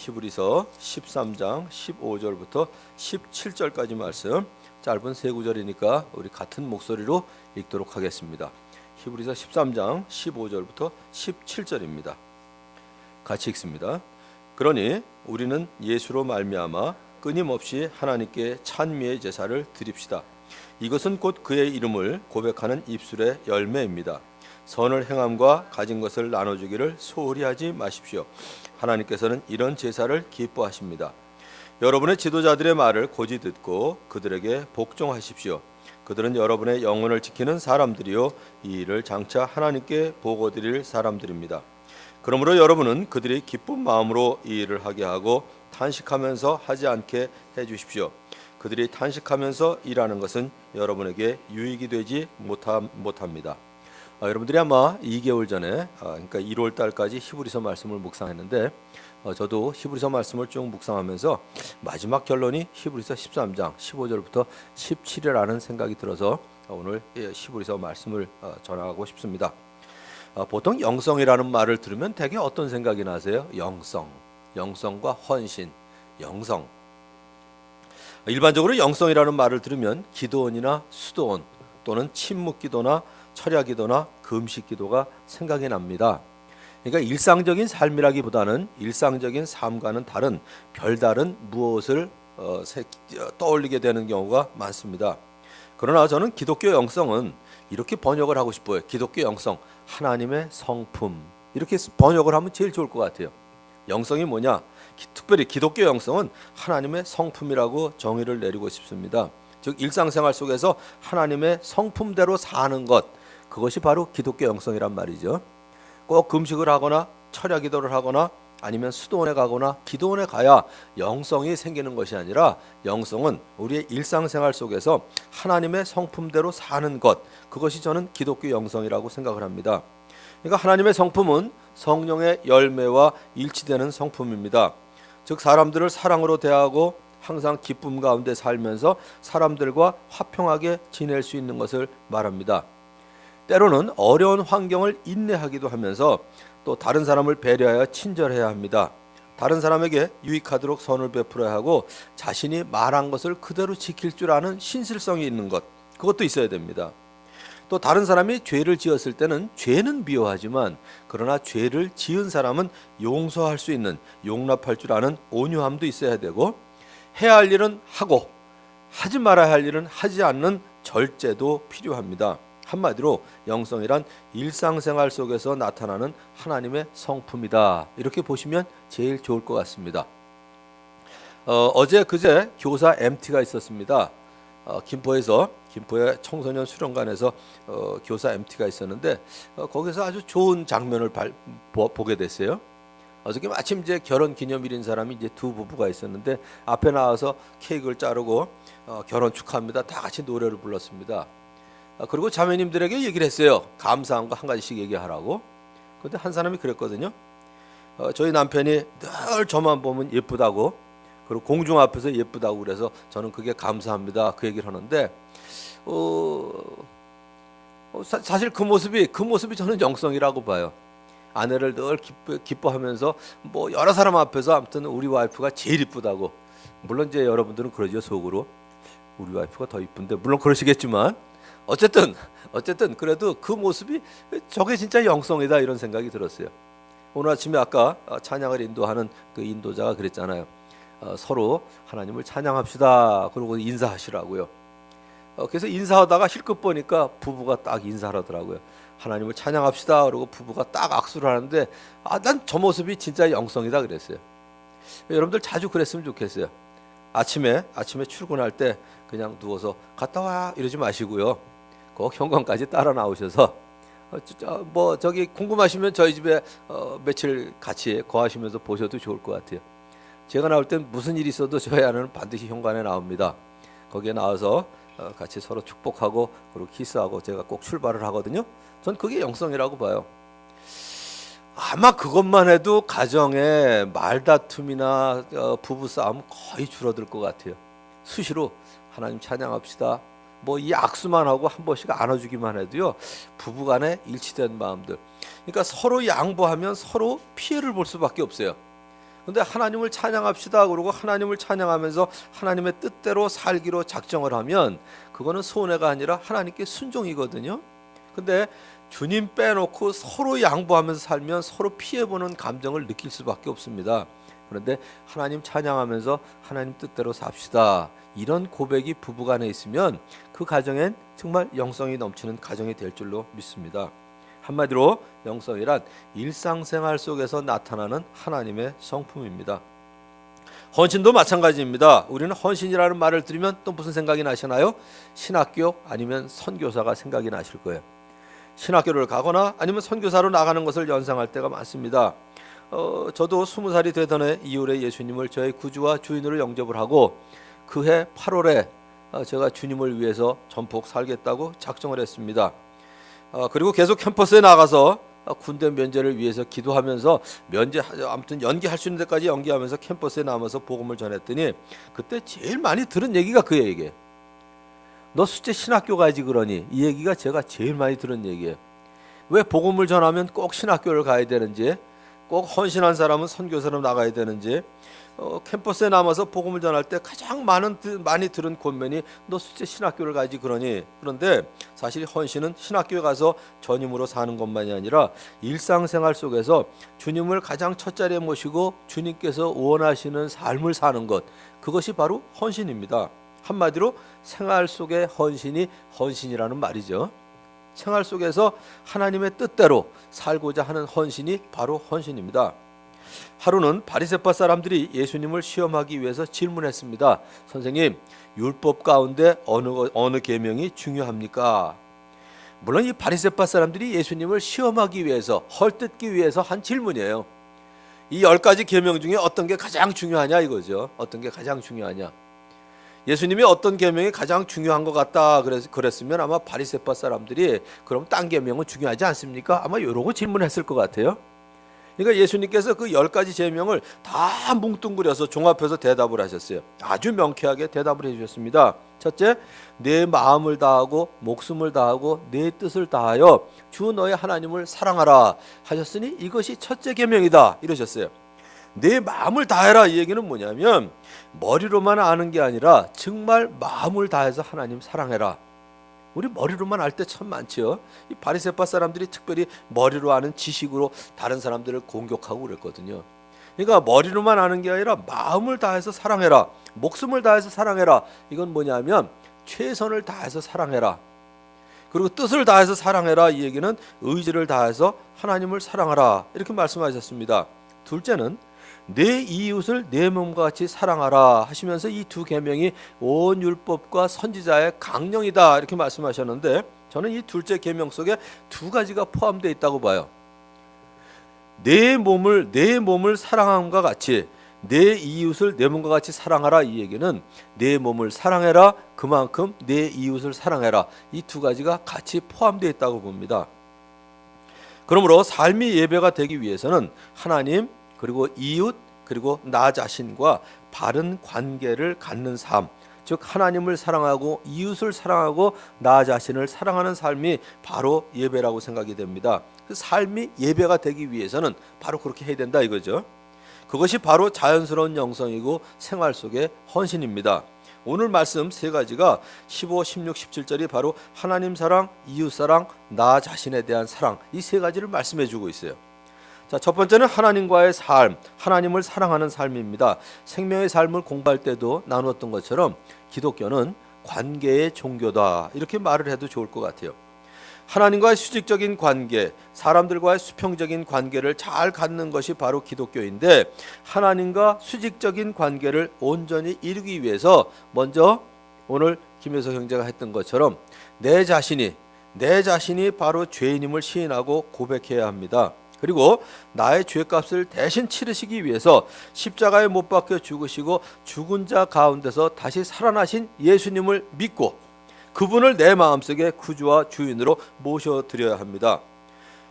히브리서 13장 15절부터 17절까지 말씀, 짧은 세 구절이니까 우리 같은 목소리로 읽도록 하겠습니다. 히브리서 13장 15절부터 17절입니다. 같이 읽습니다. 그러니 우리는 예수로 말미암아 끊임없이 하나님께 찬미의 제사를 드립시다. 이것은 곧 그의 이름을 고백하는 입술의 열매입니다. 선을 행함과 가진 것을 나눠주기를 소홀히 하지 마십시오. 하나님께서는 이런 제사를 기뻐하십니다. 여러분의 지도자들의 말을 고지 듣고 그들에게 복종하십시오. 그들은 여러분의 영혼을 지키는 사람들이요 이 일을 장차 하나님께 보고드릴 사람들입니다. 그러므로 여러분은 그들이 기쁜 마음으로 이 일을 하게 하고 탄식하면서 하지 않게 해주십시오. 그들이 탄식하면서 일하는 것은 여러분에게 유익이 되지 못합니다. 여러분들이 아마 2개월 전에 그러니까 1월 달까지 히브리서 말씀을 묵상했는데 저도 히브리서 말씀을 쭉 묵상하면서 마지막 결론이 히브리서 13장 15절부터 17이라는 생각이 들어서 오늘 히브리서 말씀을 전하고 싶습니다. 보통 영성이라는 말을 들으면 대개 어떤 생각이 나세요? 영성과 헌신, 영성. 일반적으로 영성이라는 말을 들으면 기도원이나 수도원 또는 침묵기도나 철야기도나 금식기도가 생각이 납니다. 그러니까 일상적인 삶이라기보다는 일상적인 삶과는 다른 별다른 무엇을 떠올리게 되는 경우가 많습니다. 그러나 저는 기독교 영성은 이렇게 번역을 하고 싶어요. 기독교 영성, 하나님의 성품, 이렇게 번역을 하면 제일 좋을 것 같아요. 영성이 뭐냐? 특별히 기독교 영성은 하나님의 성품이라고 정의를 내리고 싶습니다. 즉 일상생활 속에서 하나님의 성품대로 사는 것, 그것이 바로 기독교 영성이란 말이죠. 꼭 금식을 하거나 철야기도를 하거나 아니면 수도원에 가거나 기도원에 가야 영성이 생기는 것이 아니라 영성은 우리의 일상생활 속에서 하나님의 성품대로 사는 것, 그것이 저는 기독교 영성이라고 생각을 합니다. 그러니까 하나님의 성품은 성령의 열매와 일치되는 성품입니다. 즉 사람들을 사랑으로 대하고 항상 기쁨 가운데 살면서 사람들과 화평하게 지낼 수 있는 것을 말합니다. 때로는 어려운 환경을 인내하기도 하면서 또 다른 사람을 배려하여 친절해야 합니다. 다른 사람에게 유익하도록 선을 베풀어야 하고 자신이 말한 것을 그대로 지킬 줄 아는 신실성이 있는 것, 그것도 있어야 됩니다. 또 다른 사람이 죄를 지었을 때는 죄는 미워하지만 그러나 죄를 지은 사람은 용서할 수 있는, 용납할 줄 아는 온유함도 있어야 되고 해야 할 일은 하고 하지 말아야 할 일은 하지 않는 절제도 필요합니다. 한마디로 영성이란 일상생활 속에서 나타나는 하나님의 성품이다, 이렇게 보시면 제일 좋을 것 같습니다. 어제 그제 교사 MT가 있었습니다. 김포의 청소년 수련관에서 교사 MT가 있었는데 거기서 아주 좋은 장면을 보게 됐어요. 어저께 마침 이제 결혼 기념일인 사람이 이제 두 부부가 있었는데 앞에 나와서 케이크를 자르고 결혼 축하합니다, 다 같이 노래를 불렀습니다. 그리고 자매님들에게 얘기를 했어요. 감사한 거 한 가지씩 얘기하라고. 그런데 한 사람이 그랬거든요. 저희 남편이 늘 저만 보면 예쁘다고, 그리고 공중 앞에서 예쁘다고 그래서 저는 그게 감사합니다, 그 얘기를 하는데 사실 그 모습이 저는 영성이라고 봐요. 아내를 늘 기뻐하면서 뭐 여러 사람 앞에서 아무튼 우리 와이프가 제일 이쁘다고. 물론 이제 여러분들은 그러죠, 속으로 우리 와이프가 더 이쁜데, 물론 그러시겠지만 어쨌든 그래도 그 모습이 저게 진짜 영성이다, 이런 생각이 들었어요. 오늘 아침에 아까 찬양을 인도하는 그 인도자가 그랬잖아요. 서로 하나님을 찬양합시다, 그러고 인사하시라고요. 그래서 인사하다가 힐끗 보니까 부부가 딱 인사를 하더라고요. 하나님을 찬양합시다, 그러고 부부가 딱 악수를 하는데 난 저 모습이 진짜 영성이다 그랬어요. 여러분들 자주 그랬으면 좋겠어요. 아침에 출근할 때 그냥 누워서 갔다 와 이러지 마시고요. 꼭 현관까지 따라 나오셔서 뭐 저기 궁금하시면 저희 집에 며칠 같이 거하시면서 보셔도 좋을 것 같아요. 제가 나올 땐 무슨 일이 있어도 저희 아내는 반드시 현관에 나옵니다. 거기에 나와서 같이 서로 축복하고 그리고 키스하고 제가 꼭 출발을 하거든요. 전 그게 영성이라고 봐요. 아마 그것만 해도 가정의 말다툼이나 부부싸움 거의 줄어들 것 같아요. 수시로 하나님 찬양합시다, 뭐 이 악수만 하고 한 번씩 안아주기만 해도요, 부부간에 일치된 마음들. 그러니까 서로 양보하면 서로 피해를 볼 수밖에 없어요. 근데 하나님을 찬양합시다 그러고 하나님을 찬양하면서 하나님의 뜻대로 살기로 작정을 하면 그거는 손해가 아니라 하나님께 순종이거든요. 근데 주님 빼놓고 서로 양보하면서 살면 서로 피해보는 감정을 느낄 수밖에 없습니다. 그런데 하나님 찬양하면서 하나님 뜻대로 삽시다, 이런 고백이 부부간에 있으면 그 가정엔 정말 영성이 넘치는 가정이 될 줄로 믿습니다. 한마디로 영성이란 일상생활 속에서 나타나는 하나님의 성품입니다. 헌신도 마찬가지입니다. 우리는 헌신이라는 말을 들으면 또 무슨 생각이 나시나요? 신학교 아니면 선교사가 생각이 나실 거예요. 신학교를 가거나 아니면 선교사로 나가는 것을 연상할 때가 많습니다. 저도 20살이 되던 해 이후에 예수님을 저의 구주와 주인으로 영접을 하고 그 해 8월에 제가 주님을 위해서 전폭 살겠다고 작정을 했습니다. 그리고 계속 캠퍼스에 나가서 군대 면제를 위해서 기도하면서 면제 아무튼 연기할 수 있는 데까지 연기하면서 캠퍼스에 남아서 복음을 전했더니 그때 제일 많이 들은 얘기가 그 얘기예요. 너 숫제 신학교 가야지 그러니, 이 얘기가 제가 제일 많이 들은 얘기예요. 왜 복음을 전하면 꼭 신학교를 가야 되는지, 꼭 헌신한 사람은 선교사로 나가야 되는지, 캠퍼스에 남아서 복음을 전할 때 가장 많이 들은 권면이 너 숫제 신학교를 가야지 그러니. 그런데 사실 헌신은 신학교에 가서 전임으로 사는 것만이 아니라 일상생활 속에서 주님을 가장 첫자리에 모시고 주님께서 원하시는 삶을 사는 것, 그것이 바로 헌신입니다. 한마디로 생활 속의 헌신이 헌신이라는 말이죠. 생활 속에서 하나님의 뜻대로 살고자 하는 헌신이 바로 헌신입니다. 하루는 바리새파 사람들이 예수님을 시험하기 위해서 질문했습니다. 선생님, 율법 가운데 어느 계명이 중요합니까? 물론 이 바리새파 사람들이 예수님을 시험하기 위해서, 헐뜯기 위해서 한 질문이에요. 이 10가지 계명 중에 어떤 게 가장 중요하냐 이거죠. 어떤 게 가장 중요하냐. 예수님이 어떤 계명이 가장 중요한 것 같다 그랬으면 아마 바리새파 사람들이 그럼 딴 계명은 중요하지 않습니까? 아마 이러고 질문했을 것 같아요. 그러니까 예수님께서 그 10가지 계명을 다 뭉뚱그려서 종합해서 대답을 하셨어요. 아주 명쾌하게 대답을 해주셨습니다. 첫째, 내 마음을 다하고 목숨을 다하고 내 뜻을 다하여 주 너의 하나님을 사랑하라 하셨으니 이것이 첫째 계명이다 이러셨어요. 내 마음을 다해라, 이 얘기는 뭐냐면 머리로만 아는 게 아니라 정말 마음을 다해서 하나님 사랑해라. 우리 머리로만 알 때 참 많죠. 이 바리새파 사람들이 특별히 머리로 아는 지식으로 다른 사람들을 공격하고 그랬거든요. 그러니까 머리로만 아는 게 아니라 마음을 다해서 사랑해라, 목숨을 다해서 사랑해라. 이건 뭐냐면 최선을 다해서 사랑해라. 그리고 뜻을 다해서 사랑해라, 이 얘기는 의지를 다해서 하나님을 사랑하라 이렇게 말씀하셨습니다. 둘째는 내 이웃을 내 몸과 같이 사랑하라 하시면서 이 두 계명이 온 율법과 선지자의 강령이다 이렇게 말씀하셨는데, 저는 이 둘째 계명 속에 두 가지가 포함되어 있다고 봐요. 내 몸을 사랑함과 같이 내 이웃을 내 몸과 같이 사랑하라, 이 얘기는 내 몸을 사랑해라, 그만큼 내 이웃을 사랑해라, 이 두 가지가 같이 포함되어 있다고 봅니다. 그러므로 삶이 예배가 되기 위해서는 하나님 그리고 이웃 그리고 나 자신과 바른 관계를 갖는 삶, 즉 하나님을 사랑하고 이웃을 사랑하고 나 자신을 사랑하는 삶이 바로 예배라고 생각이 됩니다. 그 삶이 예배가 되기 위해서는 바로 그렇게 해야 된다 이거죠. 그것이 바로 자연스러운 영성이고 생활 속의 헌신입니다. 오늘 말씀 세 가지가 15, 16, 17절이 바로 하나님 사랑, 이웃 사랑, 나 자신에 대한 사랑, 이 세 가지를 말씀해 주고 있어요. 자, 첫 번째는 하나님과의 삶, 하나님을 사랑하는 삶입니다. 생명의 삶을 공부할 때도 나누었던 것처럼 기독교는 관계의 종교다 이렇게 말을 해도 좋을 것 같아요. 하나님과의 수직적인 관계, 사람들과의 수평적인 관계를 잘 갖는 것이 바로 기독교인데, 하나님과 수직적인 관계를 온전히 이루기 위해서 먼저 오늘 김효석 형제가 했던 것처럼 내 자신이 바로 죄인임을 시인하고 고백해야 합니다. 그리고 나의 죄값을 대신 치르시기 위해서 십자가에 못 박혀 죽으시고 죽은 자 가운데서 다시 살아나신 예수님을 믿고 그분을 내 마음속에 구주와 주인으로 모셔드려야 합니다.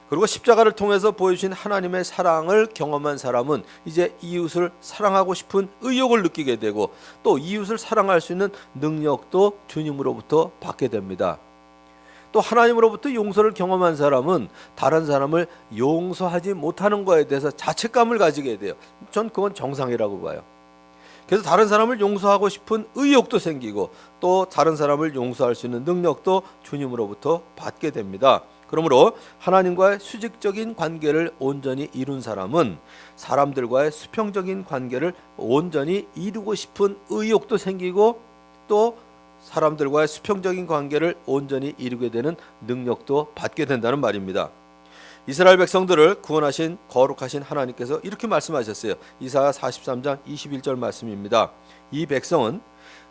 그리고 십자가를 통해서 보여주신 하나님의 사랑을 경험한 사람은 이제 이웃을 사랑하고 싶은 의욕을 느끼게 되고 또 이웃을 사랑할 수 있는 능력도 주님으로부터 받게 됩니다. 또 하나님으로부터 용서를 경험한 사람은 다른 사람을 용서하지 못하는 거에 대해서 자책감을 가지게 돼요. 전 그건 정상이라고 봐요. 그래서 다른 사람을 용서하고 싶은 의욕도 생기고 또 다른 사람을 용서할 수 있는 능력도 주님으로부터 받게 됩니다. 그러므로 하나님과의 수직적인 관계를 온전히 이룬 사람은 사람들과의 수평적인 관계를 온전히 이루고 싶은 의욕도 생기고 또 사람들과의 수평적인 관계를 온전히 이루게 되는 능력도 받게 된다는 말입니다. 이스라엘 백성들을 구원하신 거룩하신 하나님께서 이렇게 말씀하셨어요. 이사야 43장 21절 말씀입니다. 이 백성은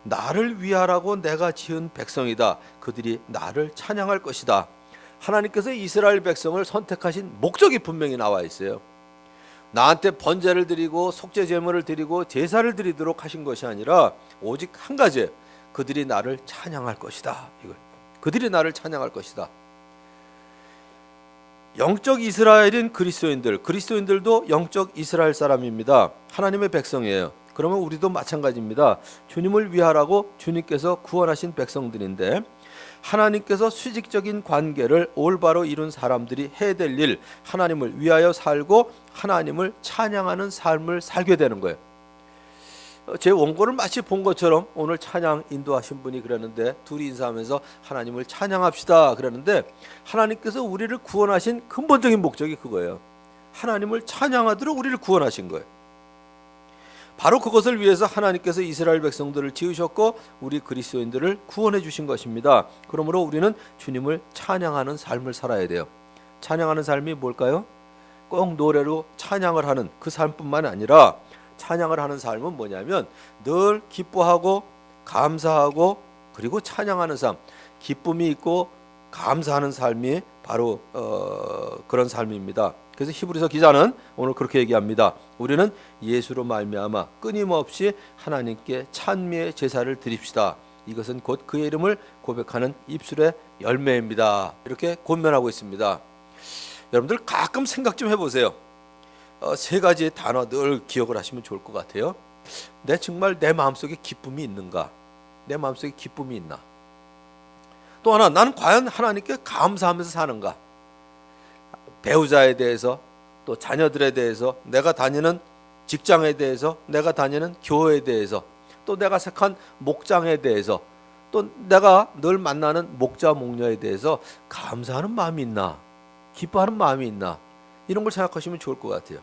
나를 위하라고 내가 지은 백성이다. 그들이 나를 찬양할 것이다. 하나님께서 이스라엘 백성을 선택하신 목적이 분명히 나와 있어요. 나한테 번제를 드리고 속죄 제물을 드리고 제사를 드리도록 하신 것이 아니라 오직 한 가지예요. 그들이 나를 찬양할 것이다. 이거. 그들이 나를 찬양할 것이다. 영적 이스라엘인 그리스도인들도 영적 이스라엘 사람입니다. 하나님의 백성이에요. 그러면 우리도 마찬가지입니다. 주님을 위하라고 주님께서 구원하신 백성들인데 하나님께서 수직적인 관계를 올바로 이룬 사람들이 해야 될 일, 하나님을 위하여 살고 하나님을 찬양하는 삶을 살게 되는 거예요. 제 원고를 마치 본 것처럼 오늘 찬양 인도하신 분이 그랬는데 둘이 인사하면서 하나님을 찬양합시다 그랬는데 하나님께서 우리를 구원하신 근본적인 목적이 그거예요. 하나님을 찬양하도록 우리를 구원하신 거예요. 바로 그것을 위해서 하나님께서 이스라엘 백성들을 지으셨고 우리 그리스도인들을 구원해 주신 것입니다. 그러므로 우리는 주님을 찬양하는 삶을 살아야 돼요. 찬양하는 삶이 뭘까요? 꼭 노래로 찬양을 하는 그 삶뿐만 아니라 찬양을 하는 삶은 뭐냐면 늘 기뻐하고 감사하고 그리고 찬양하는 삶, 기쁨이 있고 감사하는 삶이 바로 그런 삶입니다. 그래서 히브리서 기자는 오늘 그렇게 얘기합니다. 우리는 예수로 말미암아 끊임없이 하나님께 찬미의 제사를 드립시다. 이것은 곧 그의 이름을 고백하는 입술의 열매입니다. 이렇게 권면하고 있습니다. 여러분들 가끔 생각 좀 해보세요. 세 가지 단어 늘 기억을 하시면 좋을 것 같아요. 정말 내 마음속에 기쁨이 있는가? 내 마음속에 기쁨이 있나? 또 하나, 나는 과연 하나님께 감사하면서 사는가? 배우자에 대해서, 또 자녀들에 대해서, 내가 다니는 직장에 대해서, 내가 다니는 교회에 대해서, 또 내가 속한 목장에 대해서, 또 내가 늘 만나는 목자 목녀에 대해서 감사하는 마음이 있나? 기뻐하는 마음이 있나? 이런 걸 생각하시면 좋을 것 같아요.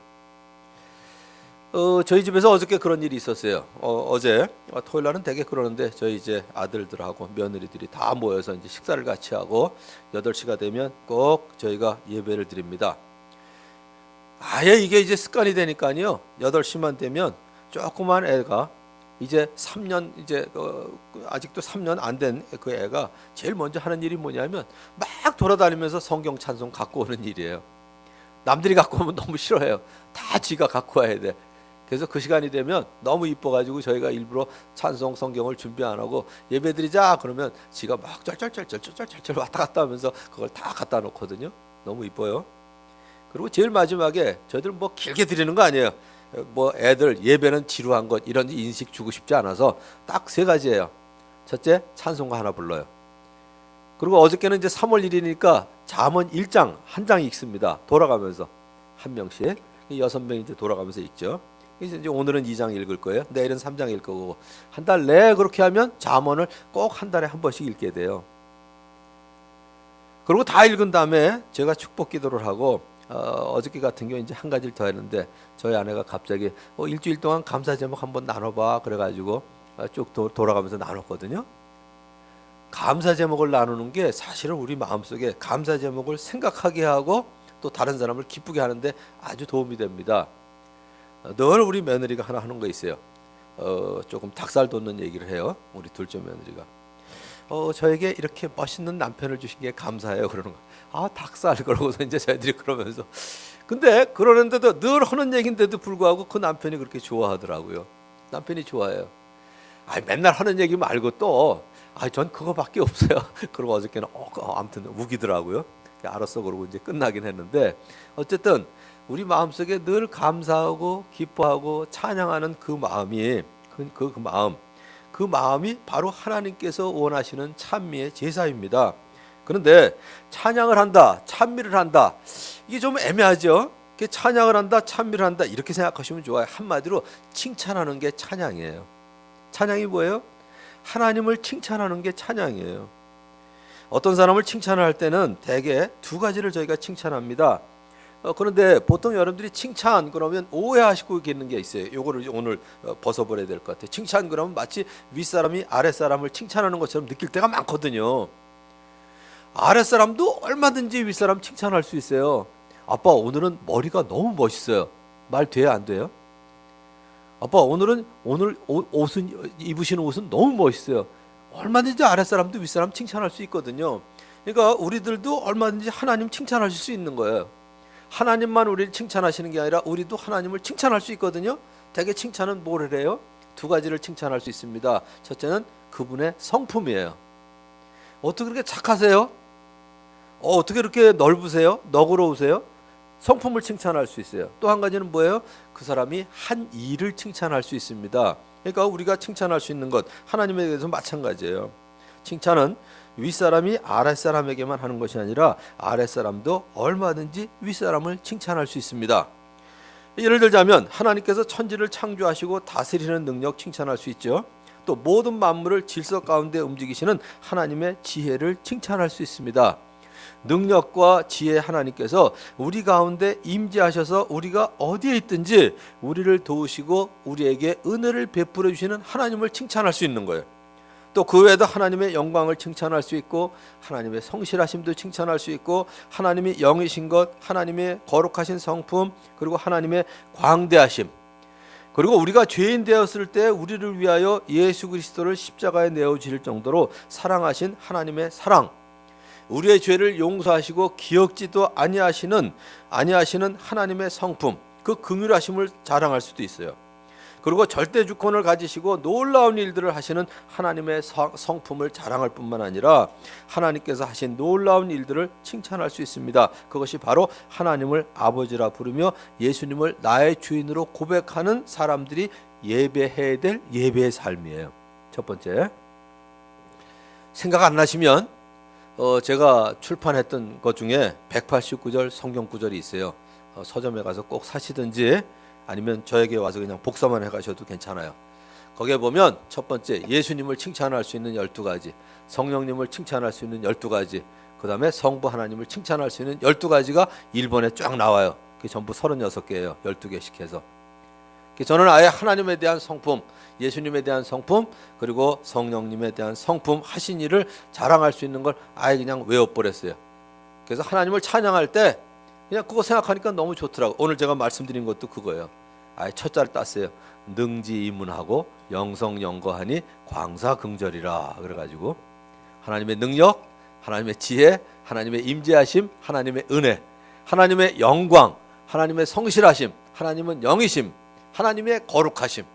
저희 집에서 어저께 그런 일이 있었어요. 어제 토요일 날은 되게 그러는데 저희 이제 아들들하고 며느리들이 다 모여서 이제 식사를 같이 하고 8시가 되면 꼭 저희가 예배를 드립니다. 아예 이게 이제 습관이 되니까요. 8시만 되면 조그만 애가 이제 3년 이제 아직도 3년 안 된 그 애가 제일 먼저 하는 일이 뭐냐면 막 돌아다니면서 성경 찬송 갖고 오는 일이에요. 남들이 갖고 오면 너무 싫어해요. 다 지가 갖고 와야 돼. 그래서 그 시간이 되면 너무 이뻐가지고 저희가 일부러 찬송 성경을 준비 안 하고 예배드리자 그러면 지가 막 쩔쩔쩔쩔쩔쩔 왔다 갔다 하면서 그걸 다 갖다 놓거든요. 너무 이뻐요. 그리고 제일 마지막에 저희들 뭐 길게 드리는 거 아니에요. 뭐 애들 예배는 지루한 것 이런 인식 주고 싶지 않아서 딱 3가지예요. 첫째, 찬송가 하나 불러요. 그리고 어저께는 이제 3월 1일이니까 잠언 1장 한 장 읽습니다. 돌아가면서 한 명씩 6명 이제 돌아가면서 읽죠. 이제 오늘은 2장 읽을 거예요. 내일은 3장 읽을 거고 한 달 내에 그렇게 하면 잠언을 꼭 한 달에 한 번씩 읽게 돼요. 그리고 다 읽은 다음에 제가 축복 기도를 하고 어저께 같은 경우 이제 한 가지를 더 했는데 저희 아내가 갑자기 일주일 동안 감사 제목 한번 나눠봐 그래가지고 쭉 돌아가면서 나눴거든요. 감사 제목을 나누는 게 사실은 우리 마음속에 감사 제목을 생각하게 하고 또 다른 사람을 기쁘게 하는데 아주 도움이 됩니다. 늘 우리 며느리가 하나 하는 거 있어요. 조금 닭살 돋는 얘기를 해요. 우리 둘째 며느리가 저에게 이렇게 멋있는 남편을 주신 게 감사해요 그러는 거. 아 닭살 그러고서 이제 저희들이 그러면서 근데 그러는데도 늘 하는 얘기인데도 불구하고 그 남편이 그렇게 좋아하더라고요. 남편이 좋아해요. 맨날 하는 얘기 말고 또 전 그거밖에 없어요. 그리고 어저께는 아무튼 우기더라고요. 알았어 그러고 이제 끝나긴 했는데 어쨌든 우리 마음속에 늘 감사하고 기뻐하고 찬양하는 그 마음이 그 마음이 바로 하나님께서 원하시는 찬미의 제사입니다. 그런데 찬양을 한다, 찬미를 한다, 이게 좀 애매하죠. 찬양을 한다, 찬미를 한다 이렇게 생각하시면 좋아요. 한마디로 칭찬하는 게 찬양이에요. 찬양이 뭐예요? 하나님을 칭찬하는 게 찬양이에요. 어떤 사람을 칭찬할 때는 대개 두 가지를 저희가 칭찬합니다. 그런데 보통 여러분들이 칭찬 그러면 오해하시고 계는 게 있어요. 요거를 오늘 벗어버려야 될 것 같아요. 칭찬 그러면 마치 윗사람이 아랫사람을 칭찬하는 것처럼 느낄 때가 많거든요. 아랫사람도 얼마든지 윗사람 칭찬할 수 있어요. 아빠 오늘은 머리가 너무 멋있어요. 말 돼요 안 돼요? 아빠 오늘 옷은 입으시는 옷은 너무 멋있어요. 얼마든지 아랫사람도 윗사람 칭찬할 수 있거든요. 그러니까 우리들도 얼마든지 하나님 칭찬하실 수 있는 거예요. 하나님만 우리를 칭찬하시는 게 아니라 우리도 하나님을 칭찬할 수 있거든요. 대개 칭찬은 뭘 해요? 두 가지를 칭찬할 수 있습니다. 첫째는 그분의 성품이에요. 어떻게 그렇게 착하세요? 어떻게 그렇게 넓으세요? 너그러우세요? 성품을 칭찬할 수 있어요. 또 한 가지는 뭐예요? 그 사람이 한 일을 칭찬할 수 있습니다. 그러니까 우리가 칭찬할 수 있는 것 하나님에 대해서 마찬가지예요. 칭찬은 윗사람이 아랫사람에게만 하는 것이 아니라 아랫사람도 얼마든지 윗사람을 칭찬할 수 있습니다. 예를 들자면 하나님께서 천지를 창조하시고 다스리는 능력 칭찬할 수 있죠. 또 모든 만물을 질서 가운데 움직이시는 하나님의 지혜를 칭찬할 수 있습니다. 능력과 지혜 하나님께서 우리 가운데 임재하셔서 우리가 어디에 있든지 우리를 도우시고 우리에게 은혜를 베풀어 주시는 하나님을 칭찬할 수 있는 거예요. 또 그 외에도 하나님의 영광을 칭찬할 수 있고 하나님의 성실하심도 칭찬할 수 있고 하나님이 영이신 것, 하나님의 거룩하신 성품, 그리고 하나님의 광대하심, 그리고 우리가 죄인 되었을 때 우리를 위하여 예수 그리스도를 십자가에 내어주실 정도로 사랑하신 하나님의 사랑, 우리의 죄를 용서하시고 기억지도 아니하시는 하나님의 성품, 그 긍휼하심을 자랑할 수도 있어요. 그리고 절대 주권을 가지시고 놀라운 일들을 하시는 하나님의 성품을 자랑할 뿐만 아니라 하나님께서 하신 놀라운 일들을 칭찬할 수 있습니다. 그것이 바로 하나님을 아버지라 부르며 예수님을 나의 주인으로 고백하는 사람들이 예배해야 될 예배의 삶이에요. 첫 번째, 생각 안 나시면 제가 출판했던 것 중에 189절 성경 구절이 있어요. 서점에 가서 꼭 사시든지 아니면 저에게 와서 그냥 복사만 해가셔도 괜찮아요. 거기에 보면 첫 번째, 예수님을 칭찬할 수 있는 12가지, 성령님을 칭찬할 수 있는 12가지, 그 다음에 성부 하나님을 칭찬할 수 있는 12가지가 1번에 쫙 나와요. 그게 전부 36개예요. 12개씩 해서. 저는 아예 하나님에 대한 성품, 예수님에 대한 성품, 그리고 성령님에 대한 성품 하신 일을 자랑할 수 있는 걸 아예 그냥 외워버렸어요. 그래서 하나님을 찬양할 때 그냥 그거 생각하니까 너무 좋더라고. 오늘 제가 말씀드린 것도 그거예요. 아예 첫자를 땄어요. 능지이문하고 영성영거하니 광사긍절이라. 그래가지고 하나님의 능력, 하나님의 지혜, 하나님의 임재하심, 하나님의 은혜, 하나님의 영광, 하나님의 성실하심, 하나님은 영이심, 하나님의 거룩하심,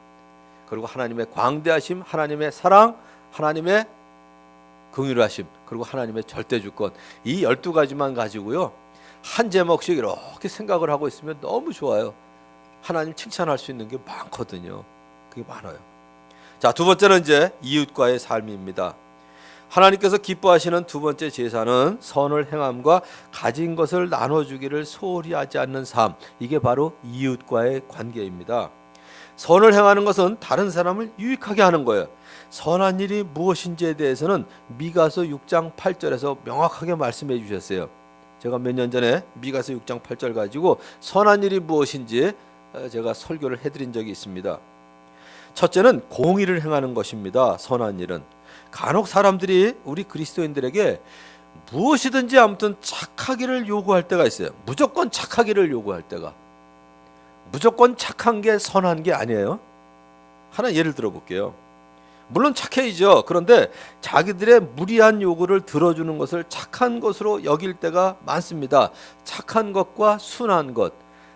그리고 하나님의 광대하심, 하나님의 사랑, 하나님의 긍휼하심, 그리고 하나님의 절대주권, 이 12가지만 가지고요 한 제목씩 이렇게 생각을 하고 있으면 너무 좋아요. 하나님 칭찬할 수 있는 게 많거든요. 그게 많아요. 자, 두 번째는 이제 이웃과의 삶입니다. 하나님께서 기뻐하시는 두 번째 제사는 선을 행함과 가진 것을 나눠주기를 소홀히 하지 않는 삶, 이게 바로 이웃과의 관계입니다. 선을 행하는 것은 다른 사람을 유익하게 하는 거예요. 선한 일이 무엇인지에 대해서는 미가서 6장 8절에서 명확하게 말씀해 주셨어요. 제가 몇 년 전에 미가서 6장 8절 가지고 선한 일이 무엇인지 제가 설교를 해드린 적이 있습니다. 첫째는 공의를 행하는 것입니다. 선한 일은 간혹 사람들이 우리 그리스도인들에게 무엇이든지 아무튼 착하기를 요구할 때가 있어요. 무조건 착하기를 요구할 때가. 무조건 착한 게 선한 게 아니에요. 하나 예를 들어볼게요. 물론 착해야죠. 그런데 자기들의 무리한 요구를 들어주는 것을 착한 것으로 여길 때가 많습니다. 착한 것과 순한 것,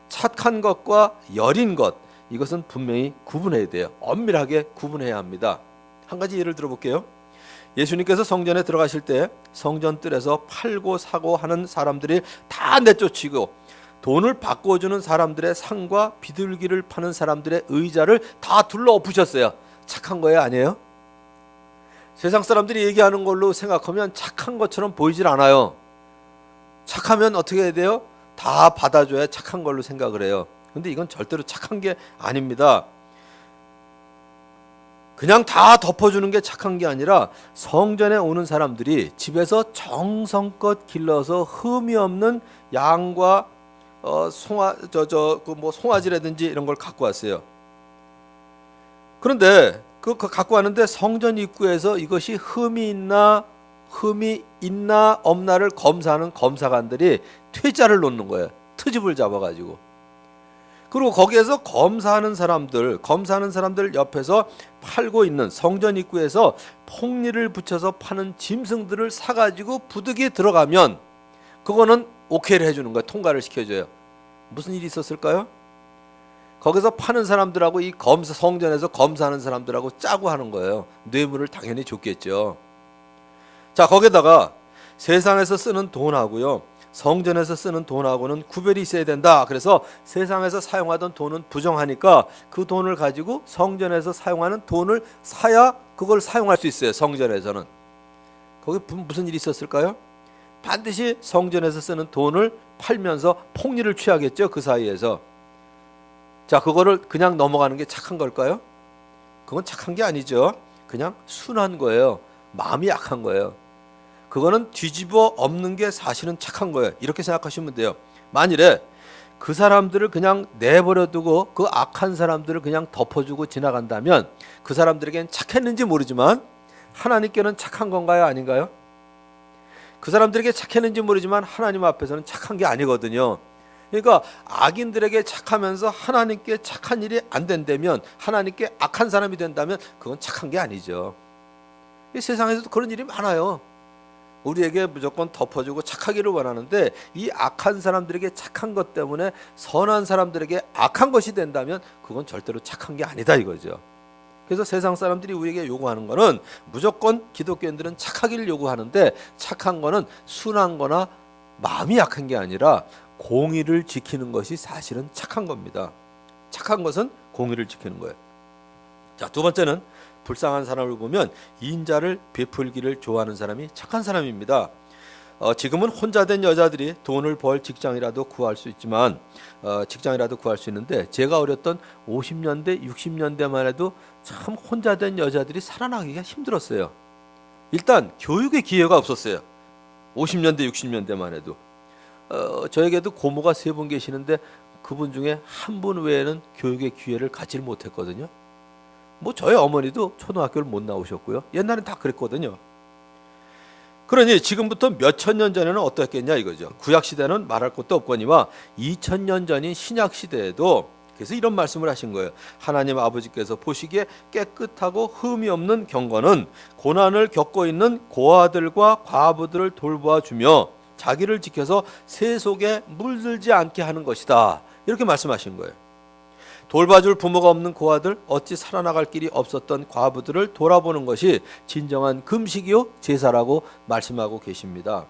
착한 것과 여린 것, 이것은 분명히 구분해야 돼요. 엄밀하게 구분해야 합니다. 한 가지 예를 들어볼게요. 예수님께서 성전에 들어가실 때 성전 뜰에서 팔고 사고 하는 사람들이 다 내쫓이고 돈을 바꿔주는 사람들의 상과 비둘기를 파는 사람들의 의자를 다 둘러 엎으셨어요. 착한 거예요, 아니에요? 세상 사람들이 얘기하는 걸로 생각하면 착한 것처럼 보이질 않아요. 착하면 어떻게 해야 돼요? 다 받아줘야 착한 걸로 생각을 해요. 근데 이건 절대로 착한 게 아닙니다. 그냥 다 덮어주는 게 착한 게 아니라 성전에 오는 사람들이 집에서 정성껏 길러서 흠이 없는 양과 송아지라든지 이런 걸 갖고 왔어요. 그런데 그 갖고 왔는데 성전 입구에서 이것이 흠이 있나 없나를 검사하는 검사관들이 퇴짜를 놓는 거예요. 트집을 잡아가지고. 그리고 거기에서 검사하는 사람들 옆에서 팔고 있는 성전 입구에서 폭리를 붙여서 파는 짐승들을 사가지고 부득이 들어가면 그거는 오케이를 해주는 거예요. 통과를 시켜줘요. 무슨 일이 있었을까요? 거기서 파는 사람들하고 이 성전에서 검사하는 사람들하고 짜고 하는 거예요. 뇌물을 당연히 줬겠죠. 자, 거기다가 세상에서 쓰는 돈하고요, 성전에서 쓰는 돈하고는 구별이 있어야 된다. 그래서 세상에서 사용하던 돈은 부정하니까 그 돈을 가지고 성전에서 사용하는 돈을 사야 그걸 사용할 수 있어요. 성전에서는. 거기 무슨 일이 있었을까요? 반드시 성전에서 쓰는 돈을 팔면서 폭리를 취하겠죠. 그 사이에서. 자, 그거를 그냥 넘어가는 게 착한 걸까요? 그건 착한 게 아니죠. 그냥 순한 거예요. 마음이 약한 거예요. 그거는 뒤집어 엎는 게 사실은 착한 거예요. 이렇게 생각하시면 돼요. 만일에 그 사람들을 그냥 내버려 두고 그 악한 사람들을 그냥 덮어주고 지나간다면 그 사람들에겐 착했는지 모르지만 하나님께는 착한 건가요? 아닌가요? 그 사람들에게 착했는지 모르지만 하나님 앞에서는 착한 게 아니거든요. 그러니까 악인들에게 착하면서 하나님께 착한 일이 안 된다면, 하나님께 악한 사람이 된다면 그건 착한 게 아니죠. 이 세상에서도 그런 일이 많아요. 우리에게 무조건 덮어주고 착하기를 원하는데 이 악한 사람들에게 착한 것 때문에 선한 사람들에게 악한 것이 된다면 그건 절대로 착한 게 아니다 이거죠. 그래서 세상 사람들이 우리에게 요구하는 거는 무조건 기독교인들은 착하기를 요구하는데, 착한 거는 순한 거나 마음이 약한 게 아니라 공의를 지키는 것이 사실은 착한 겁니다. 착한 것은 공의를 지키는 거예요. 자, 두 번째는 불쌍한 사람을 보면 인자를 베풀기를 좋아하는 사람이 착한 사람입니다. 지금은 혼자 된 여자들이 돈을 벌 직장이라도 구할 수 있지만 직장이라도 구할 수 있는데, 제가 어렸던 50년대 60년대만 해도 참 혼자 된 여자들이 살아나기가 힘들었어요. 일단 교육의 기회가 없었어요. 50년대 60년대만 해도. 저에게도 고모가 3분 계시는데 그분 중에 한 분 외에는 교육의 기회를 갖지 못했거든요. 뭐 저희 어머니도 초등학교를 못 나오셨고요. 옛날엔 다 그랬거든요. 그러니 지금부터 몇천 년 전에는 어떻겠냐 이거죠. 구약시대는 말할 것도 없거니와 2000년 전인 신약시대에도 그래서 이런 말씀을 하신 거예요. 하나님 아버지께서 보시기에 깨끗하고 흠이 없는 경건은 고난을 겪고 있는 고아들과 과부들을 돌보아 주며 자기를 지켜서 세속에 물들지 않게 하는 것이다. 이렇게 말씀하신 거예요. 돌봐줄 부모가 없는 고아들, 어찌 살아나갈 길이 없었던 과부들을 돌아보는 것이 진정한 금식이요 제사라고 말씀하고 계십니다.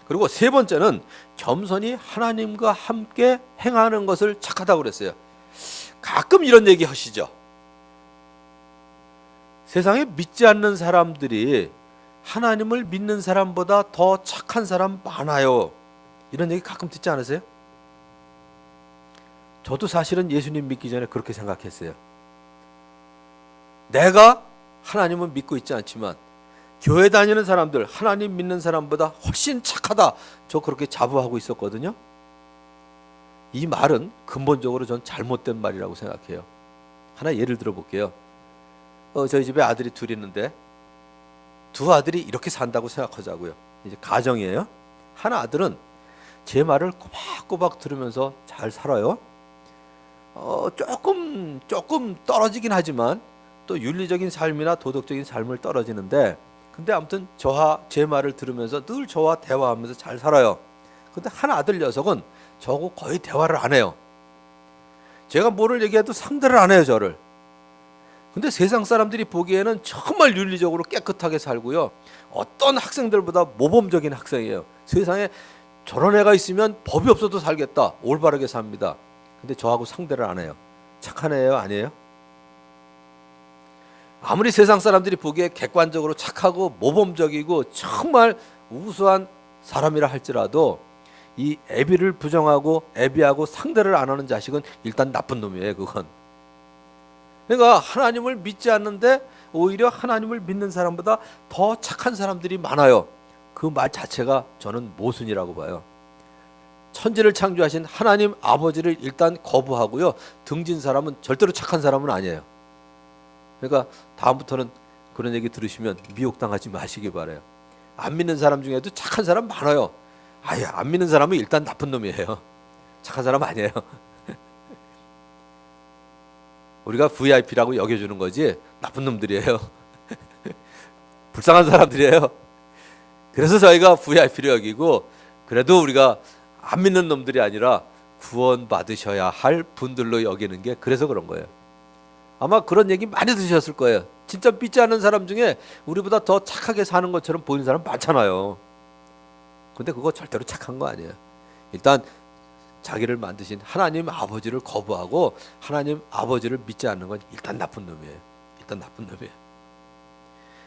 그리고 세 번째는 겸손히 하나님과 함께 행하는 것을 착하다고 그랬어요. 가끔 이런 얘기 하시죠. 세상에 믿지 않는 사람들이 하나님을 믿는 사람보다 더 착한 사람 많아요. 이런 얘기 가끔 듣지 않으세요? 저도 사실은 예수님 믿기 전에 그렇게 생각했어요. 내가 하나님은 믿고 있지 않지만 교회 다니는 사람들, 하나님 믿는 사람보다 훨씬 착하다. 저 그렇게 자부하고 있었거든요. 이 말은 근본적으로 전 잘못된 말이라고 생각해요. 하나 예를 들어 볼게요. 저희 집에 아들이 둘 있는데 두 아들이 이렇게 산다고 생각하자고요. 이제 가정이에요. 한 아들은 제 말을 꼬박꼬박 들으면서 잘 살아요. 조금 떨어지긴 하지만 또 윤리적인 삶이나 도덕적인 삶을 떨어지는데, 근데 아무튼 제 말을 들으면서 늘 저와 대화하면서 잘 살아요. 근데 한 아들 녀석은 저하고 거의 대화를 안 해요. 제가 뭐를 얘기해도 상대를 안 해요, 저를. 근데 세상 사람들이 보기에는 정말 윤리적으로 깨끗하게 살고요. 어떤 학생들보다 모범적인 학생이에요. 세상에 저런 애가 있으면 법이 없어도 살겠다. 올바르게 삽니다. 근데 저하고 상대를 안 해요. 착한 애예요, 아니에요? 아무리 세상 사람들이 보기에 객관적으로 착하고 모범적이고 정말 우수한 사람이라 할지라도 이 애비를 부정하고 애비하고 상대를 안 하는 자식은 일단 나쁜 놈이에요. 그건. 그러니까 하나님을 믿지 않는데 오히려 하나님을 믿는 사람보다 더 착한 사람들이 많아요. 그 말 자체가 저는 모순이라고 봐요. 천지를 창조하신 하나님 아버지를 일단 거부하고요, 등진 사람은 절대로 착한 사람은 아니에요. 그러니까 다음부터는 그런 얘기 들으시면 미혹당하지 마시기 바라요. 안 믿는 사람 중에도 착한 사람 많아요. 아예 안 믿는 사람은 일단 나쁜 놈이에요. 착한 사람 아니에요. 우리가 VIP라고 여겨주는 거지 나쁜 놈들이에요. 불쌍한 사람들이에요. 그래서 저희가 VIP를 여기고, 그래도 우리가 안 믿는 놈들이 아니라 구원 받으셔야 할 분들로 여기는 게 그래서 그런 거예요. 아마 그런 얘기 많이 들으셨을 거예요. 진짜 믿지 않는 사람 중에 우리보다 더 착하게 사는 것처럼 보이는 사람 많잖아요. 근데 그거 절대로 착한 거 아니에요. 일단 자기를 만드신 하나님 아버지를 거부하고 하나님 아버지를 믿지 않는 건 일단 나쁜 놈이에요. 일단 나쁜 놈이에요.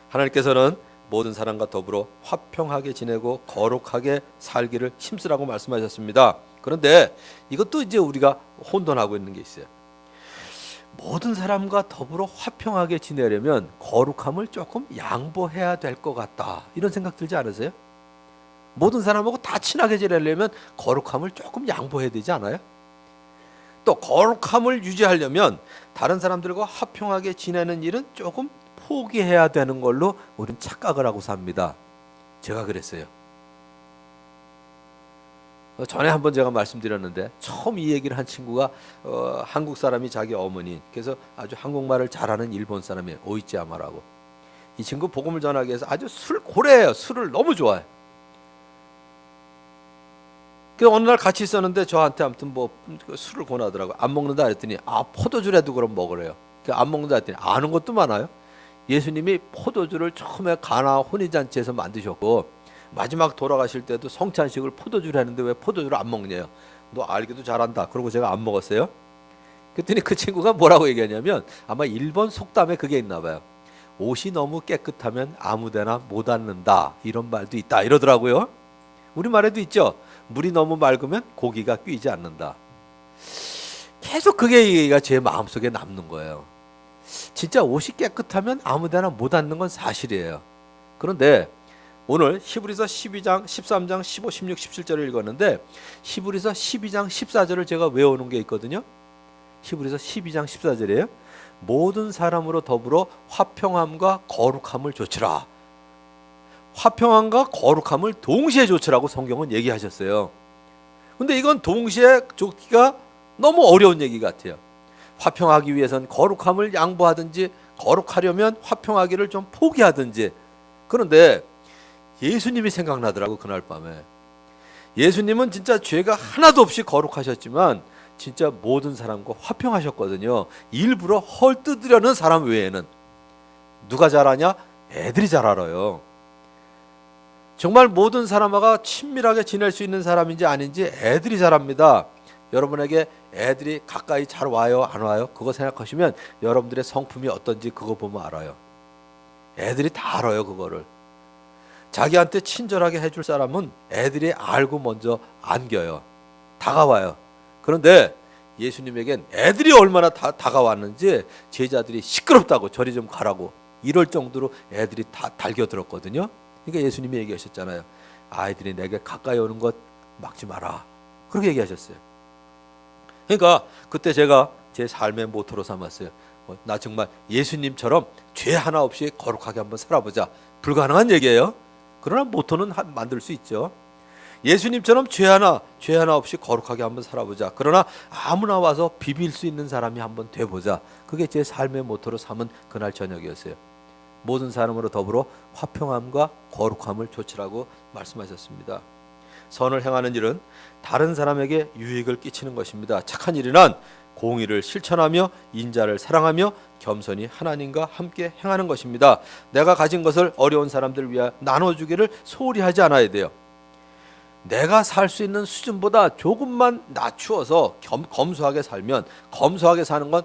하나님께서는 모든 사람과 더불어 화평하게 지내고 거룩하게 살기를 힘쓰라고 말씀하셨습니다. 그런데 이것도 이제 우리가 혼돈하고 있는 게 있어요. 모든 사람과 더불어 화평하게 지내려면 거룩함을 조금 양보해야 될 것 같다, 이런 생각 들지 않으세요? 모든 사람하고 다 친하게 지내려면 거룩함을 조금 양보해야 되지 않아요? 또 거룩함을 유지하려면 다른 사람들과 화평하게 지내는 일은 조금 포기해야 되는 걸로 우리는 착각을 하고 삽니다. 제가 그랬어요. 전에 한번 제가 말씀드렸는데, 처음 이 얘기를 한 친구가 한국 사람이 자기 어머니, 그래서 아주 한국말을 잘하는 일본 사람이에요. 오이치야마라고. 이 친구 복음을 전하기 위해서 아주 술고래예요. 술을 너무 좋아해. 그래서 어느 날 같이 있었는데 저한테 아무튼 뭐 술을 권하더라고요. 안 먹는다 그랬더니 포도주라도 그럼 먹으래요. 안 먹는다 했더니 아는 것도 많아요. 예수님이 포도주를 처음에 가나 혼인잔치에서 만드셨고 마지막 돌아가실 때도 성찬식을 포도주를 했는데 왜 포도주를 안 먹냐요. 너 알기도 잘한다. 그러고 제가 안 먹었어요. 그랬더니 그 친구가 뭐라고 얘기하냐면, 아마 일본 속담에 그게 있나 봐요. 옷이 너무 깨끗하면 아무데나 못 앉는다, 이런 말도 있다 이러더라고요. 우리말에도 있죠. 물이 너무 맑으면 고기가 끼지 않는다. 계속 그게 얘기가 제 마음속에 남는 거예요. 진짜 옷이 깨끗하면 아무데나 못 앉는 건 사실이에요. 그런데 오늘 히브리서 12장, 13장, 15, 16, 17절을 읽었는데 히브리서 12장 14절을 제가 외워놓은 게 있거든요. 히브리서 12장 14절이에요. 모든 사람으로 더불어 화평함과 거룩함을 조치라. 화평함과 거룩함을 동시에 조치라고 성경은 얘기하셨어요. 근데 이건 동시에 조치기가 너무 어려운 얘기 같아요. 화평하기 위해선 거룩함을 양보하든지 거룩하려면 화평하기를 좀 포기하든지. 그런데 예수님이 생각나더라고. 그날 밤에 예수님은 진짜 죄가 하나도 없이 거룩하셨지만 진짜 모든 사람과 화평하셨거든요. 일부러 헐뜯으려는 사람 외에는. 누가 잘 아냐? 애들이 잘 알아요. 정말 모든 사람과 친밀하게 지낼 수 있는 사람인지 아닌지 애들이 잘 압니다. 여러분에게 애들이 가까이 잘 와요, 안 와요? 그거 생각하시면 여러분들의 성품이 어떤지 그거 보면 알아요. 애들이 다 알아요, 그거를. 자기한테 친절하게 해줄 사람은 애들이 알고 먼저 안겨요. 다가와요. 그런데 예수님에겐 애들이 얼마나 다가왔는지 제자들이 시끄럽다고 저리 좀 가라고 이럴 정도로 애들이 다 달겨들었거든요. 그러니까 예수님이 얘기하셨잖아요. 아이들이 내게 가까이 오는 것 막지 마라. 그렇게 얘기하셨어요. 그러니까 그때 제가 제 삶의 모토로 삼았어요. 나 정말 예수님처럼 죄 하나 없이 거룩하게 한번 살아보자. 불가능한 얘기예요. 그러나 모토는 만들 수 있죠. 예수님처럼 죄 하나 없이 거룩하게 한번 살아보자. 그러나 아무나 와서 비빌 수 있는 사람이 한번 돼보자. 그게 제 삶의 모토로 삼은 그날 저녁이었어요. 모든 사람으로 더불어 화평함과 거룩함을 조치라고 말씀하셨습니다. 선을 행하는 일은 다른 사람에게 유익을 끼치는 것입니다. 착한 일이란 공의를 실천하며 인자를 사랑하며 겸손히 하나님과 함께 행하는 것입니다. 내가 가진 것을 어려운 사람들을 위하여 나눠주기를 소홀히 하지 않아야 돼요. 내가 살 수 있는 수준보다 조금만 낮추어서 검소하게 살면, 검소하게 사는 건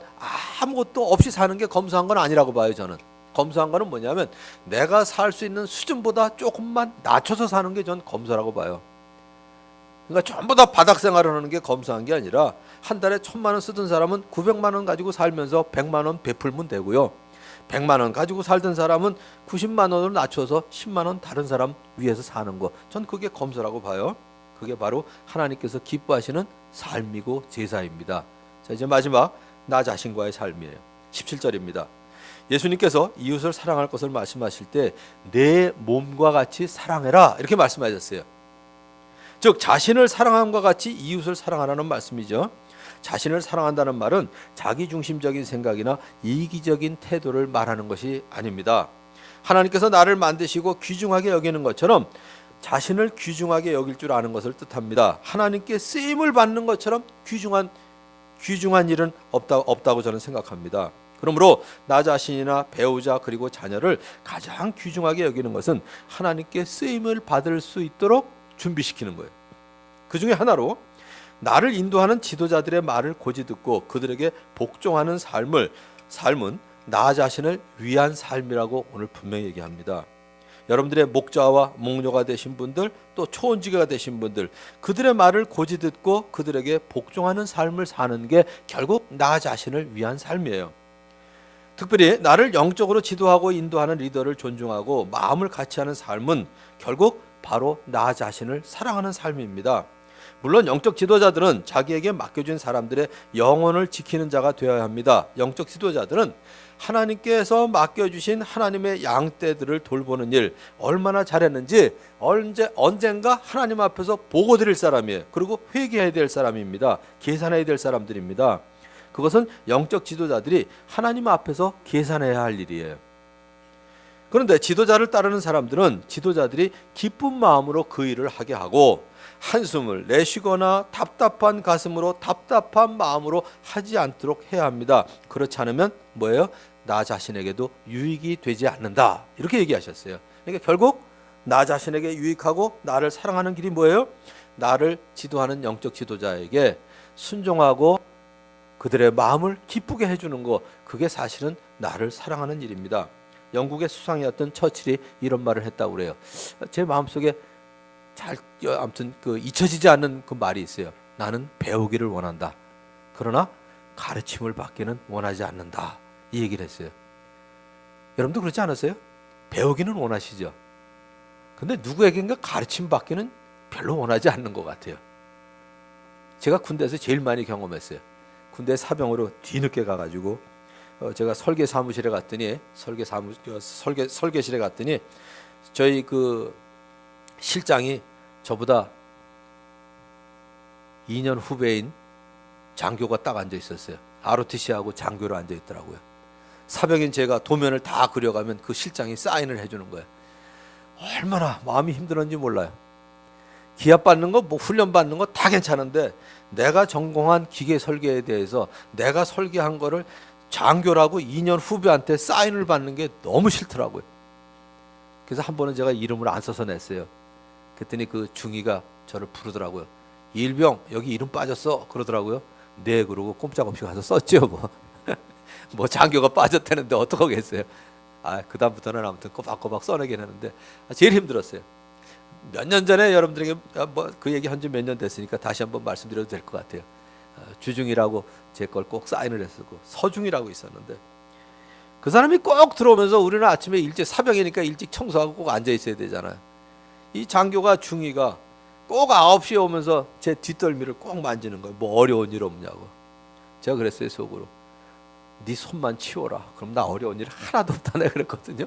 아무것도 없이 사는 게 검소한 건 아니라고 봐요. 저는 검소한 거는 뭐냐면 내가 살 수 있는 수준보다 조금만 낮춰서 사는 게 전 검소라고 봐요. 그러니까 전부 다 바닥 생활을 하는 게 검소한 게 아니라 한 달에 1,000만 원 쓰던 사람은 900만 원 가지고 살면서 100만 원 베풀면 되고요. 100만 원 가지고 살던 사람은 90만 원으로 낮춰서 10만 원 다른 사람 위해서 사는 거. 전 그게 검소라고 봐요. 그게 바로 하나님께서 기뻐하시는 삶이고 제사입니다. 자, 이제 마지막 나 자신과의 삶이에요. 17절입니다. 예수님께서 이웃을 사랑할 것을 말씀하실 때 내 몸과 같이 사랑해라 이렇게 말씀하셨어요. 즉 자신을 사랑함과 같이 이웃을 사랑하라는 말씀이죠. 자신을 사랑한다는 말은 자기중심적인 생각이나 이기적인 태도를 말하는 것이 아닙니다. 하나님께서 나를 만드시고 귀중하게 여기는 것처럼 자신을 귀중하게 여길 줄 아는 것을 뜻합니다. 하나님께 쓰임을 받는 것처럼 귀중한 일은 없다고 저는 생각합니다. 그러므로 나 자신이나 배우자 그리고 자녀를 가장 귀중하게 여기는 것은 하나님께 쓰임을 받을 수 있도록 준비시키는 거예요. 그 중에 하나로 나를 인도하는 지도자들의 말을 고지 듣고 그들에게 복종하는 삶은 나 자신을 위한 삶이라고 오늘 분명히 얘기합니다. 여러분들의 목자와 목녀가 되신 분들, 또 초원지기가 되신 분들, 그들의 말을 고지 듣고 그들에게 복종하는 삶을 사는 게 결국 나 자신을 위한 삶이에요. 특별히 나를 영적으로 지도하고 인도하는 리더를 존중하고 마음을 같이 하는 삶은 결국 바로 나 자신을 사랑하는 삶입니다. 물론 영적 지도자들은 자기에게 맡겨진 사람들의 영혼을 지키는 자가 되어야 합니다. 영적 지도자들은 하나님께서 맡겨주신 하나님의 양떼들을 돌보는 일 얼마나 잘했는지 언젠가 하나님 앞에서 보고 드릴 사람이에요. 그리고 회개해야 될 사람입니다. 계산해야 될 사람들입니다. 그것은 영적 지도자들이 하나님 앞에서 계산해야 할 일이에요. 그런데 지도자를 따르는 사람들은 지도자들이 기쁜 마음으로 그 일을 하게 하고 한숨을 내쉬거나 답답한 가슴으로 답답한 마음으로 하지 않도록 해야 합니다. 그렇지 않으면 뭐예요? 나 자신에게도 유익이 되지 않는다. 이렇게 얘기하셨어요. 그러니까 결국 나 자신에게 유익하고 나를 사랑하는 길이 뭐예요? 나를 지도하는 영적 지도자에게 순종하고 그들의 마음을 기쁘게 해주는 거, 그게 사실은 나를 사랑하는 일입니다. 영국의 수상이었던 처칠이 이런 말을 했다고 그래요. 제 마음속에 아무튼 잊혀지지 않는 그 말이 있어요. 나는 배우기를 원한다. 그러나 가르침을 받기는 원하지 않는다. 이 얘기를 했어요. 여러분도 그렇지 않으세요? 배우기는 원하시죠. 근데 누구에겐가 가르침 받기는 별로 원하지 않는 것 같아요. 제가 군대에서 제일 많이 경험했어요. 군대 사병으로 뒤늦게 가가지고 제가 설계 사무실에 갔더니 설계실에 갔더니 저희 그 실장이 저보다 2년 후배인 장교가 딱 앉아 있었어요. ROTC하고 장교로 앉아 있더라고요. 사병인 제가 도면을 다 그려가면 그 실장이 사인을 해주는 거예요. 얼마나 마음이 힘들었는지 몰라요. 기합 받는 거, 훈련 받는 거 다 괜찮은데 내가 전공한 기계 설계에 대해서 내가 설계한 거를 장교라고 2년 후배한테 사인을 받는 게 너무 싫더라고요. 그래서 한 번은 제가 이름을 안 써서 냈어요. 그랬더니 그 중위가 저를 부르더라고요. 일병 여기 이름 빠졌어 그러더라고요. 네 그러고 꼼짝없이 가서 썼죠. 뭐 장교가 빠졌다는데 어떡하겠어요. 그다음부터는 아무튼 꼬박꼬박 써내긴 했는데 제일 힘들었어요. 몇 년 전에 여러분들에게 그 얘기 한 지 몇 년 됐으니까 다시 한번 말씀드려도 될 것 같아요. 주중이라고 제 걸 꼭 사인을 했었고 서중이라고 있었는데 그 사람이 꼭 들어오면서 우리는 아침에 일찍 사병이니까 일찍 청소하고 꼭 앉아 있어야 되잖아요. 이 장교가 중위가 꼭 9시에 오면서 제 뒷덜미를 꼭 만지는 거예요. 뭐 어려운 일 없냐고. 제가 그랬어요 속으로. 네 손만 치워라. 그럼 나 어려운 일 하나도 없다 내가 그랬거든요.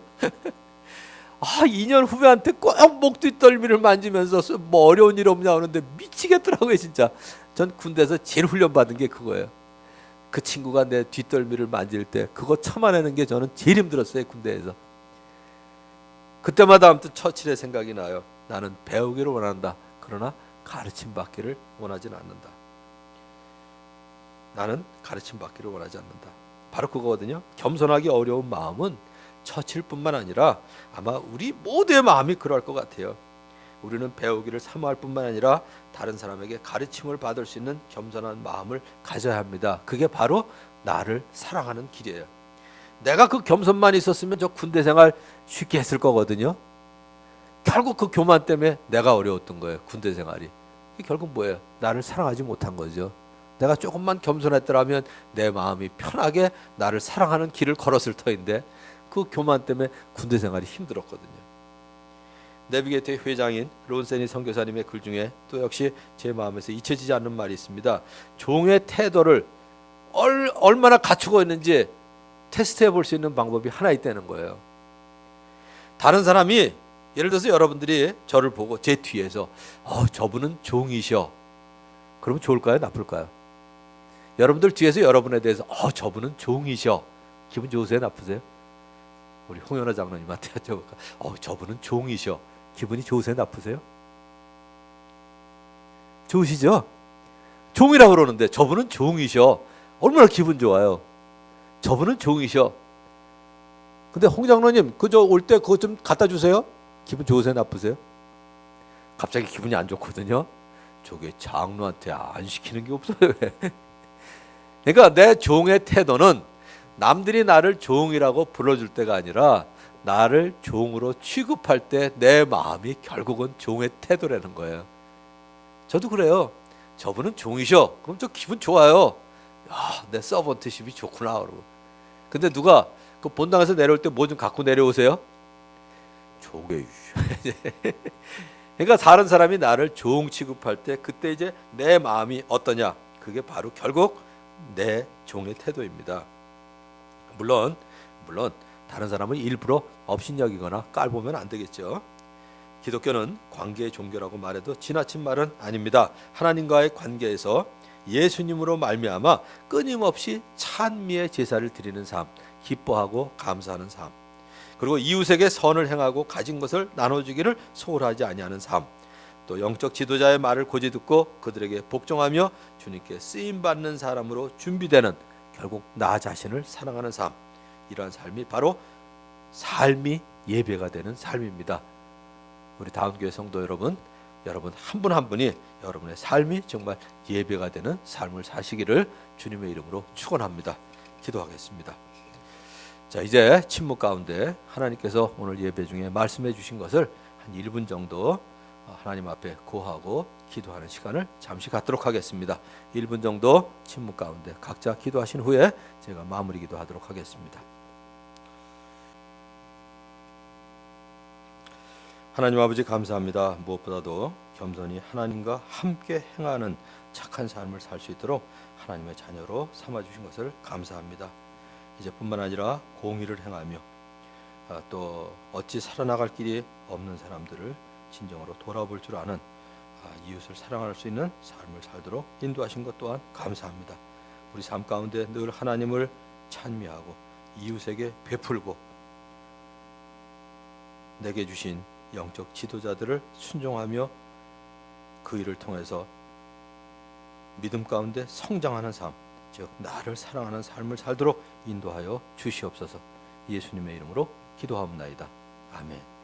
2년 후배한테 꼭 목 뒷덜미를 만지면서 뭐 어려운 일 없냐 하는데 미치겠더라고요 진짜. 전 군대에서 제일 훈련받은 게 그거예요. 그 친구가 내 뒷덜미를 만질 때 그거 참아내는 게 저는 제일 힘들었어요 군대에서. 그때마다 아무튼 처칠의 생각이 나요. 나는 배우기를 원한다. 그러나 가르침 받기를 원하진 않는다. 나는 가르침 받기를 원하지 않는다. 바로 그거거든요. 겸손하기 어려운 마음은 처칠뿐만 아니라 아마 우리 모두의 마음이 그럴 것 같아요. 우리는 배우기를 사모할 뿐만 아니라 다른 사람에게 가르침을 받을 수 있는 겸손한 마음을 가져야 합니다. 그게 바로 나를 사랑하는 길이에요. 내가 그 겸손만 있었으면 저 군대 생활 쉽게 했을 거거든요. 결국 그 교만 때문에 내가 어려웠던 거예요. 군대 생활이. 결국 뭐예요? 나를 사랑하지 못한 거죠. 내가 조금만 겸손했더라면 내 마음이 편하게 나를 사랑하는 길을 걸었을 터인데 그 교만 때문에 군대 생활이 힘들었거든요. 내비게이터의 회장인 론세니 선교사님의 글 중에 또 역시 제 마음에서 잊혀지지 않는 말이 있습니다. 종의 태도를 얼마나 갖추고 있는지 테스트해 볼 수 있는 방법이 하나 있다는 거예요. 다른 사람이 예를 들어서 여러분들이 저를 보고 제 뒤에서 저분은 종이셔. 그러면 좋을까요? 나쁠까요? 여러분들 뒤에서 여러분에 대해서 저분은 종이셔. 기분 좋으세요? 나쁘세요? 우리 홍연아 장로님한테 여쭤볼까? 저분은 종이셔. 기분이 좋으세요? 나쁘세요? 좋으시죠? 종이라고 그러는데 저분은 종이셔. 얼마나 기분 좋아요. 저분은 종이셔. 근데 홍 장로님 그저 올 때 그거 좀 갖다 주세요. 기분 좋으세요? 나쁘세요? 갑자기 기분이 안 좋거든요. 저게 장로한테 안 시키는 게 없어요. 그러니까 내 종의 태도는 남들이 나를 종이라고 불러줄 때가 아니라 나를 종으로 취급할 때 내 마음이 결국은 종의 태도라는 거예요. 저도 그래요. 저분은 종이셔. 그럼 저 기분 좋아요. 야, 내 서번트십이 좋구나. 그러고. 근데 누가 그 본당에서 내려올 때 뭐 좀 갖고 내려오세요? 조개. 그러니까 다른 사람이 나를 종 취급할 때 그때 이제 내 마음이 어떠냐? 그게 바로 결국 내 종의 태도입니다. 물론 다른 사람을 일부러 업신여기거나 깔보면 안 되겠죠. 기독교는 관계의 종교라고 말해도 지나친 말은 아닙니다. 하나님과의 관계에서 예수님으로 말미암아 끊임없이 찬미의 제사를 드리는 삶, 기뻐하고 감사하는 삶, 그리고 이웃에게 선을 행하고 가진 것을 나눠주기를 소홀하지 아니하는 삶, 또 영적 지도자의 말을 고지 듣고 그들에게 복종하며 주님께 쓰임받는 사람으로 준비되는 결국 나 자신을 사랑하는 삶, 이러한 삶이 바로 삶이 예배가 되는 삶입니다. 우리 다운교회 성도 여러분 한 분 한 분이 여러분의 삶이 정말 예배가 되는 삶을 사시기를 주님의 이름으로 축원합니다. 기도하겠습니다. 자, 이제 침묵 가운데 하나님께서 오늘 예배 중에 말씀해 주신 것을 한 1분 정도 하나님 앞에 고하고 기도하는 시간을 잠시 갖도록 하겠습니다. 1분 정도 침묵 가운데 각자 기도하신 후에 제가 마무리 기도하도록 하겠습니다. 하나님 아버지 감사합니다. 무엇보다도 겸손히 하나님과 함께 행하는 착한 삶을 살 수 있도록 하나님의 자녀로 삼아주신 것을 감사합니다. 이제뿐만 아니라 공의를 행하며 또 어찌 살아나갈 길이 없는 사람들을 진정으로 돌아볼 줄 아는 이웃을 사랑할 수 있는 삶을 살도록 인도하신 것 또한 감사합니다. 우리 삶 가운데 늘 하나님을 찬미하고 이웃에게 베풀고 내게 주신 영적 지도자들을 순종하며 그 일을 통해서 믿음 가운데 성장하는 삶, 즉 나를 사랑하는 삶을 살도록 인도하여 주시옵소서. 예수님의 이름으로 기도하옵나이다. 아멘.